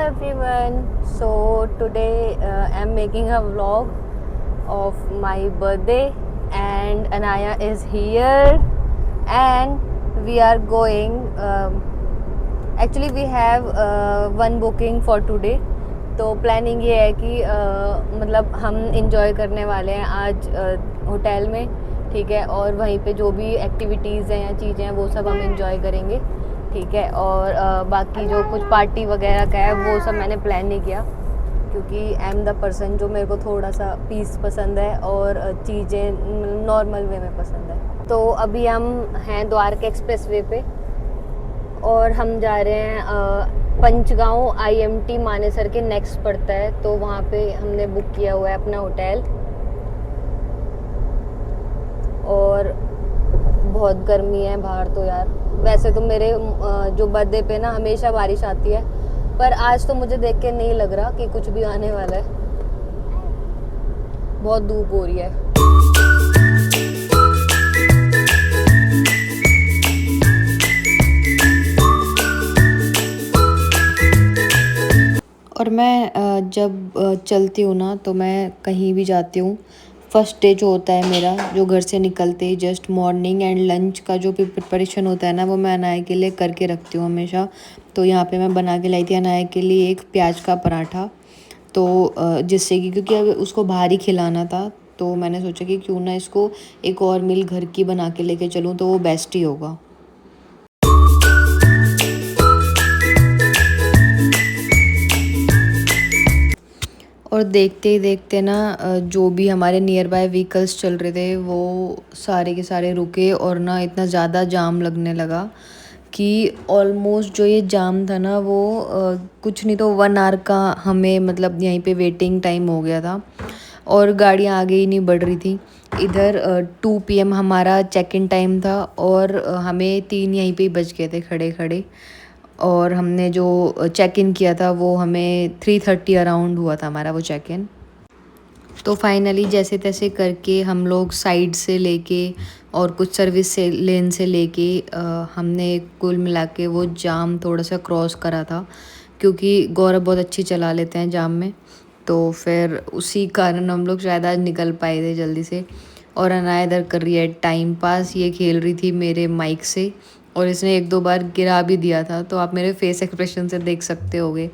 everyone. So today I'm making a vlog of my birthday and Anaya is here and we are going actually we have one booking for today. तो planning ये है कि मतलब हम enjoy करने वाले हैं आज होटल में, ठीक है, और वहीं पे जो भी एक्टिविटीज़ हैं या चीज़ें हैं वो सब हम इंजॉय करेंगे, ठीक है। और बाकी जो कुछ पार्टी वगैरह का है वो सब मैंने प्लान नहीं किया क्योंकि आई एम द पर्सन जो मेरे को थोड़ा सा पीस पसंद है और चीज़ें नॉर्मल वे में पसंद है। तो अभी हम हैं द्वारका एक्सप्रेस वे पे और हम जा रहे हैं पंचगांव IMT मानेसर के नेक्स्ट पड़ता है, तो वहाँ पे हमने बुक किया हुआ है अपना होटल। और बहुत गर्मी है बाहर तो यार। वैसे तो मेरे जो बर्थडे पे ना हमेशा बारिश आती है, पर आज तो मुझे देख के नहीं लग रहा कि कुछ भी आने वाला है। बहुत धूप हो रही है। और मैं जब चलती हूँ ना तो मैं कहीं भी जाती हूँ, फर्स्ट डे जो होता है मेरा, जो घर से निकलते ही जस्ट मॉर्निंग एंड लंच का जो भी प्रिपरेशन होता है ना, वो मैं अनाया के लिए करके रखती हूँ हमेशा। तो यहाँ पे मैं बना के लाई थी अनाया के लिए एक प्याज का पराठा, तो जिससे कि क्योंकि अब उसको बाहर ही खिलाना था, तो मैंने सोचा कि क्यों ना इसको एक और मील घर की बना के लेके चलूँ, तो वो बेस्ट ही होगा। और देखते ही देखते ना जो भी हमारे नियर बाय व्हीकल्स चल रहे थे वो सारे के सारे रुके और ना इतना ज़्यादा जाम लगने लगा कि ऑलमोस्ट जो ये जाम था ना वो कुछ नहीं तो 1 आवर का हमें मतलब यहीं पे वेटिंग टाइम हो गया था और गाड़ियाँ आगे ही नहीं बढ़ रही थी। इधर 2 PM हमारा चेक इन टाइम था और हमें 3 यहीं पे ही बज गए थे खड़े खड़े। और हमने जो चेक इन किया था वो हमें 3:30 अराउंड हुआ था हमारा वो चेक इन। तो फाइनली जैसे तैसे करके हम लोग साइड से लेके और कुछ सर्विस से लेन से लेके हमने कुल मिला के वो जाम थोड़ा सा क्रॉस करा था, क्योंकि गौरव बहुत अच्छी चला लेते हैं जाम में, तो फिर उसी कारण हम लोग शायद आज निकल पाए थे जल्दी से। और अनाया इधर कर रही है टाइम पास, ये खेल रही थी मेरे माइक से और इसने 1-2 बार गिरा भी दिया था, तो आप मेरे फेस एक्सप्रेशन से देख सकते होगे।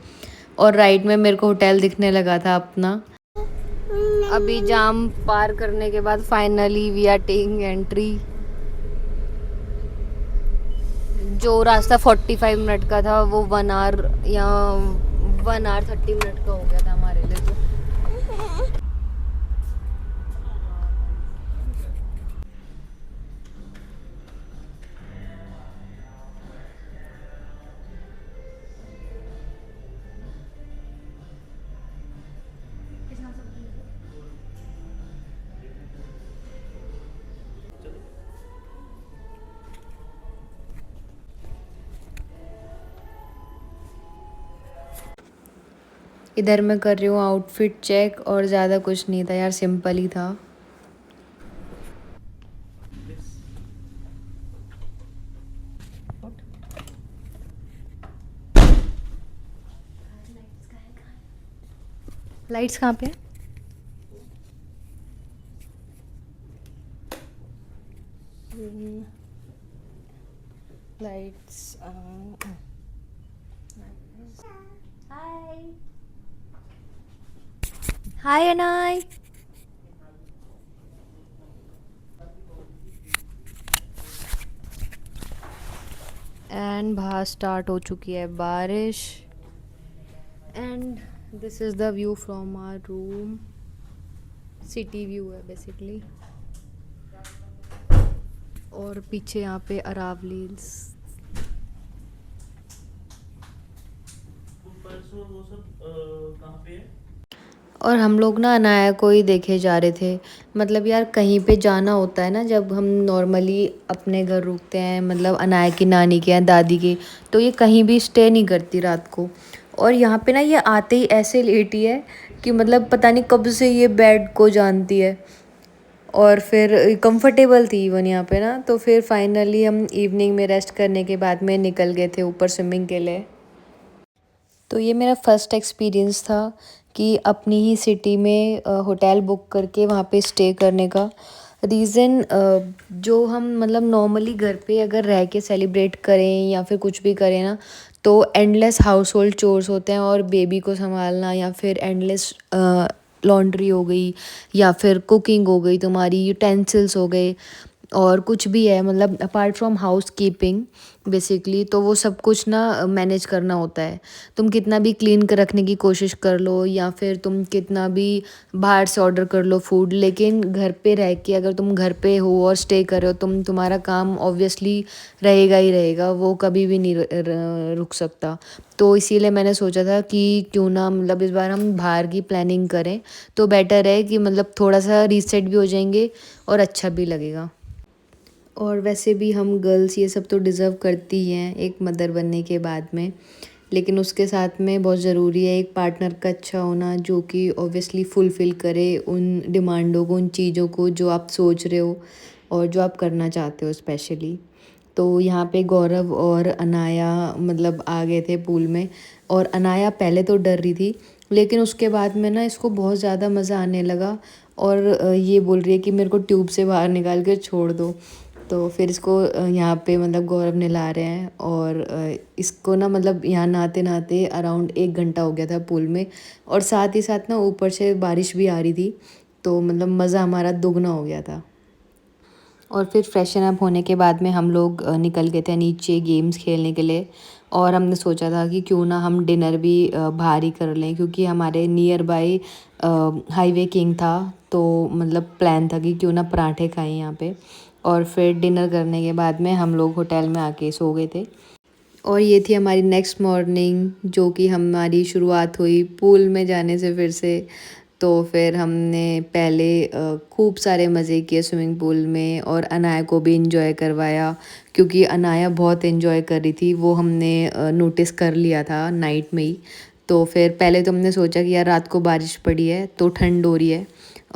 और राइट में मेरे को होटल दिखने लगा था अपना। अभी जाम पार करने के बाद finally we are taking entry. जो रास्ता 45 मिनट का था वो 1 आवर या 1 आवर 30 मिनट का हो गया था हमारे लिए। तो इधर मैं कर रही हूँ आउटफिट चेक और ज़्यादा कुछ नहीं था यार, सिंपल ही था। लाइट्स कहाँ पे है? Lights hi hi Anay. And बाहर स्टार्ट हो चुकी है बारिश and this is the view from our room. City view है बेसिकली, और पीछे यहाँ पे अरावली हिल्स। कहाँ पे है? और हम लोग ना अनाया को ही देखे जा रहे थे। मतलब यार कहीं पे जाना होता है ना, जब हम नॉर्मली अपने घर रुकते हैं, मतलब अनाया की नानी के या दादी के, तो ये कहीं भी स्टे नहीं करती रात को। और यहाँ पे ना ये आते ही ऐसे लेटी है कि मतलब पता नहीं कब से ये बेड को जानती है। और फिर कंफर्टेबल थी इवन यहाँ पे ना। तो फिर फाइनली हम इवनिंग में रेस्ट करने के बाद में निकल गए थे ऊपर स्विमिंग के लिए। तो ये मेरा फर्स्ट एक्सपीरियंस था कि अपनी ही सिटी में होटल बुक करके वहाँ पे स्टे करने का। रीज़न जो हम मतलब नॉर्मली घर पे अगर रह के सेलिब्रेट करें या फिर कुछ भी करें ना, तो एंडलेस हाउस होल्ड चोर्स होते हैं और बेबी को संभालना या फिर एंडलेस लॉन्ड्री हो गई या फिर कुकिंग हो गई, तुम्हारी यूटेंसिल्स हो गए और कुछ भी है मतलब apart from house keeping basically, तो वो सब कुछ ना मैनेज करना होता है। तुम कितना भी क्लीन कर रखने की कोशिश कर लो या फिर तुम कितना भी बाहर से ऑर्डर कर लो फूड, लेकिन घर पे रह के अगर तुम घर पे हो और स्टे कर रहे हो, तुम्हारा काम ऑब्वियसली रहेगा ही रहेगा, वो कभी भी नहीं रुक सकता। तो इसीलिए मैंने सोचा था कि क्यों ना मतलब इस बार हम बाहर की प्लानिंग करें, तो बेटर है कि मतलब थोड़ा सा रीसेट भी हो जाएंगे और अच्छा भी लगेगा। और वैसे भी हम गर्ल्स ये सब तो डिज़र्व करती ही हैं एक मदर बनने के बाद में, लेकिन उसके साथ में बहुत ज़रूरी है एक पार्टनर का अच्छा होना जो कि ऑब्वियसली फुलफ़िल करे उन डिमांडों को, उन चीज़ों को जो आप सोच रहे हो और जो आप करना चाहते हो स्पेशली। तो यहाँ पे गौरव और अनाया मतलब आ गए थे पूल में, और अनाया पहले तो डर रही थी, लेकिन उसके बाद में ना इसको बहुत ज़्यादा मज़ा आने लगा और ये बोल रही है कि मेरे को ट्यूब से बाहर निकाल कर छोड़ दो। तो फिर इसको यहाँ पे मतलब गौरव नहला रहे हैं और इसको ना मतलब यहाँ नहाते नहाते अराउंड 1 घंटा हो गया था पूल में, और साथ ही साथ ना ऊपर से बारिश भी आ रही थी, तो मतलब मज़ा हमारा दोगुना हो गया था। और फिर फ्रेशन अप होने के बाद में हम लोग निकल गए थे नीचे गेम्स खेलने के लिए, और हमने सोचा था कि क्यों ना हम डिनर भी बाहर ही कर लें, क्योंकि हमारे नियर बाय हाईवे किंग था, तो मतलब प्लान था कि क्यों ना पराठे खाएं यहाँ पे। और फिर डिनर करने के बाद में हम लोग होटल में आके सो गए थे। और ये थी हमारी नेक्स्ट मॉर्निंग, जो कि हमारी शुरुआत हुई पूल में जाने से फिर से। तो फिर हमने पहले खूब सारे मज़े किए स्विमिंग पूल में, और अनाया को भी इंजॉय करवाया, क्योंकि अनाया बहुत इंजॉय कर रही थी, वो हमने नोटिस कर लिया था नाइट में ही। तो फिर पहले तो हमने सोचा कि यार रात को बारिश पड़ी है तो ठंड हो रही है,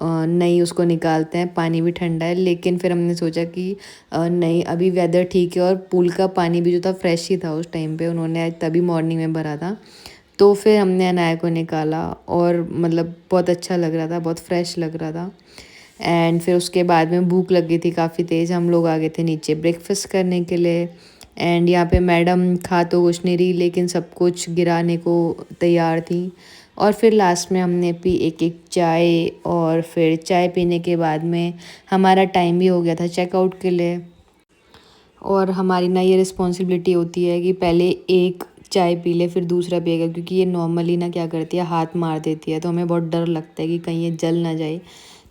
नहीं उसको निकालते हैं, पानी भी ठंडा है, लेकिन फिर हमने सोचा कि नहीं अभी वेदर ठीक है और पूल का पानी भी जो था फ्रेश ही था उस टाइम पे, उन्होंने आज तभी मॉर्निंग में भरा था। तो फिर हमने अनाया को निकाला और मतलब बहुत अच्छा लग रहा था, बहुत फ्रेश लग रहा था। एंड फिर उसके बाद में भूख लग गई थी काफ़ी तेज़, हम लोग आ गए थे नीचे ब्रेकफास्ट करने के लिए। एंड यहाँ पे मैडम खा तो कुछ नहीं रही, लेकिन सब कुछ गिराने को तैयार थी। और फिर लास्ट में हमने पी एक एक चाय, और फिर चाय पीने के बाद में हमारा टाइम भी हो गया था चेकआउट के लिए। और हमारी ना ये रिस्पॉन्सिबिलिटी होती है कि पहले एक चाय पी ले फिर दूसरा पिएगा, क्योंकि ये नॉर्मली ना क्या करती है हाथ मार देती है, तो हमें बहुत डर लगता है कि कहीं ये जल ना जाए।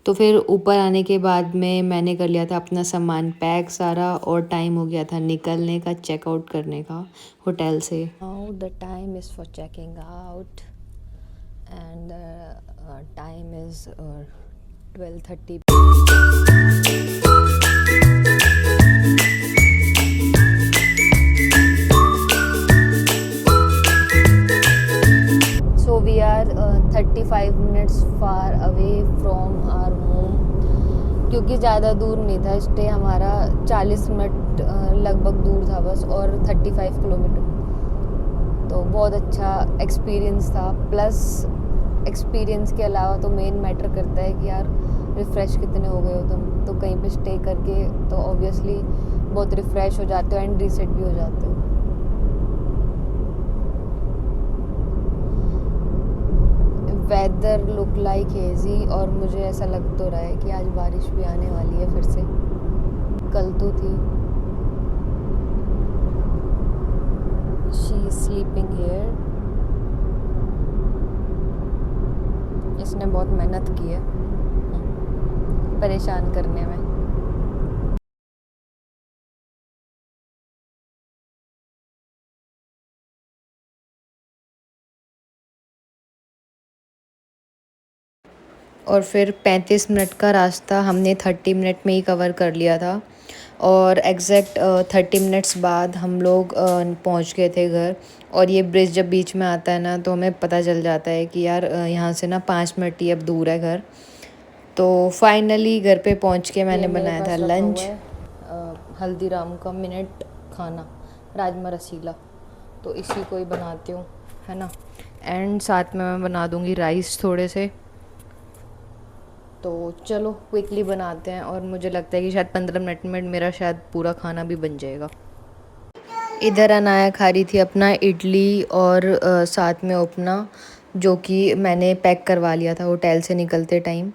तो फिर ऊपर आने के बाद में मैंने कर लिया था अपना सामान पैक सारा, और टाइम हो गया था निकलने का, चेकआउट करने का होटल से। Now the time is for checking out, and time is 12:30। So we are 35 minutes far away from our home, क्योंकि ज़्यादा दूर नहीं था स्टे हमारा, 40 मिनट लगभग दूर था बस, और 35 किलोमीटर। तो बहुत अच्छा एक्सपीरियंस था, प्लस एक्सपीरियंस के अलावा तो मेन मैटर करता है कि यार रिफ़्रेश कितने हो गए हो तुम, तो कहीं पे स्टे करके तो ऑब्वियसली बहुत रिफ़्रेश हो जाते हो एंड रीसेट भी हो जाते हो। वेदर लुक लाइक हेजी, और मुझे ऐसा लग तो रहा है कि आज बारिश भी आने वाली है फिर से, कल तो थी। She is sleeping here. इसने बहुत मेहनत की है परेशान करने में। और फिर 35 मिनट का रास्ता हमने 30 मिनट में ही कवर कर लिया था, और एग्जैक्ट 30 मिनट्स बाद हम लोग पहुंच गए थे घर। और ये ब्रिज जब बीच में आता है ना, तो हमें पता चल जाता है कि यार यहाँ से ना 5 मिनट ही अब दूर है घर। तो फाइनली घर पे पहुंच के मैंने बनाया था लंच, हल्दीराम का मिनट खाना, राजमा रसीला, तो इसी को ही बनाती हूँ। है ना। एंड साथ में मैं बना दूँगी राइस थोड़े से। तो चलो क्विकली बनाते हैं, और मुझे लगता है कि शायद 15 मिनट में मेरा शायद पूरा खाना भी बन जाएगा। इधर अनाया खा रही थी अपना इडली और साथ में उपमा, जो कि मैंने पैक करवा लिया था होटल से निकलते टाइम,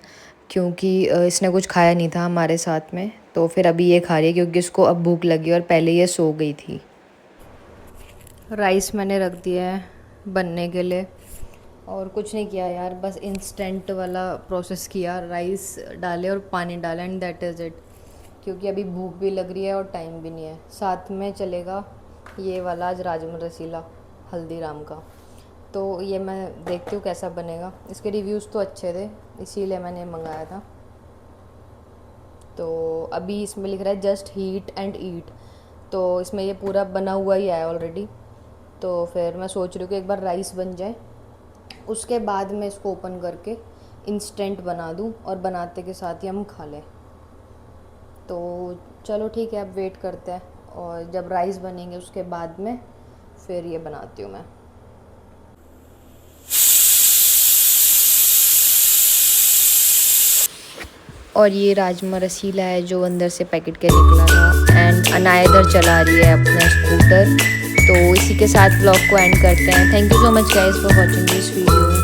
क्योंकि इसने कुछ खाया नहीं था हमारे साथ में। तो फिर अभी ये खा रही है क्योंकि इसको अब भूख लगी और पहले ये सो गई थी। राइस मैंने रख दिया है बनने के लिए, और कुछ नहीं किया यार, बस इंस्टेंट वाला प्रोसेस किया, राइस डाले और पानी डाला एंड दैट इज़ इट। क्योंकि अभी भूख भी लग रही है और टाइम भी नहीं है। साथ में चलेगा ये वाला आज राजमा रसीला हल्दीराम का। तो ये मैं देखती हूँ कैसा बनेगा। इसके रिव्यूज़ तो अच्छे थे, इसीलिए मैंने मंगाया था। तो अभी इसमें लिख रहा है जस्ट हीट एंड ईट, तो इसमें ये पूरा बना हुआ ही आया ऑलरेडी। तो फिर मैं सोच रही हूँ कि एक बार राइस बन जाए, उसके बाद मैं इसको ओपन करके इंस्टेंट बना दूँ और बनाते के साथ ही हम खा लें। तो चलो ठीक है, अब वेट करते हैं, और जब राइस बनेंगे उसके बाद में फिर ये बनाती हूँ मैं। और ये राजमा रसीला है जो अंदर से पैकेट के निकला था। एंड अनाया इधर चला रही है अपना स्कूटर। तो इसी के साथ ब्लॉग को एंड करते हैं। Thank you so much guys for watching this video.